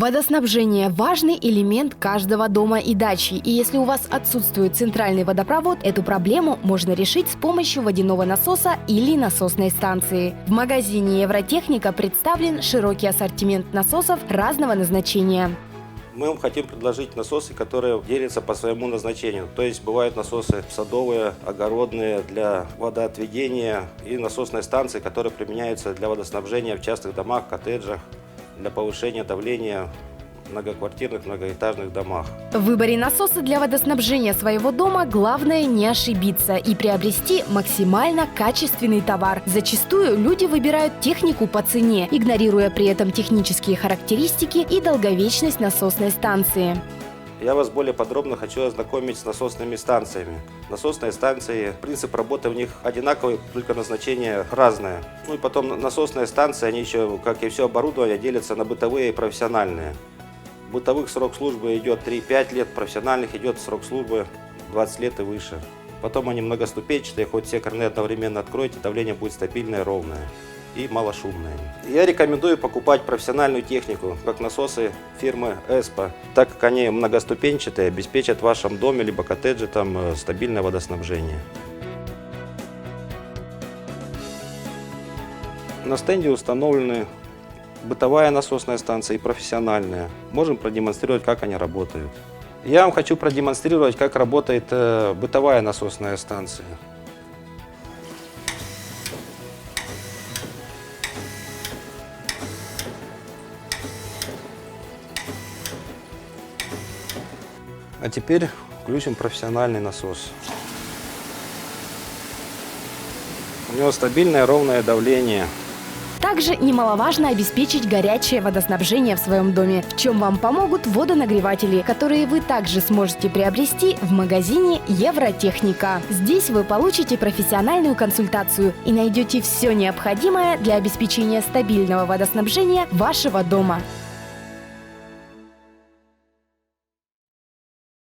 Водоснабжение – важный элемент каждого дома и дачи. И если у вас отсутствует центральный водопровод, эту проблему можно решить с помощью водяного насоса или насосной станции. В магазине «Евротехника» представлен широкий ассортимент насосов разного назначения. Мы вам хотим предложить насосы, которые делятся по своему назначению. То есть бывают насосы садовые, огородные, для водоотведения и насосные станции, которые применяются для водоснабжения в частных домах, коттеджах, для повышения давления в многоквартирных, многоэтажных домах. В выборе насоса для водоснабжения своего дома главное не ошибиться и приобрести максимально качественный товар. Зачастую люди выбирают технику по цене, игнорируя при этом технические характеристики и долговечность насосной станции. Я вас более подробно хочу ознакомить с насосными станциями. Насосные станции, принцип работы в них одинаковый, только назначение разное. Ну и потом насосные станции, они еще, как и все оборудование, делятся на бытовые и профессиональные. Бытовых срок службы идет 3-5 лет, профессиональных идет срок службы 20 лет и выше. Потом они многоступенчатые, хоть все краны одновременно откроете, давление будет стабильное, ровное и малошумное. Я рекомендую покупать профессиональную технику, как насосы фирмы Espa, так как они многоступенчатые, обеспечат в вашем доме либо коттедже там стабильное водоснабжение. На стенде установлены бытовая насосная станция и профессиональная. Можем продемонстрировать, как они работают. Я вам хочу продемонстрировать, как работает бытовая насосная станция. А теперь включим профессиональный насос. У него стабильное ровное давление. Также немаловажно обеспечить горячее водоснабжение в своем доме, в чем вам помогут водонагреватели, которые вы также сможете приобрести в магазине «Евротехника». Здесь вы получите профессиональную консультацию и найдете все необходимое для обеспечения стабильного водоснабжения вашего дома.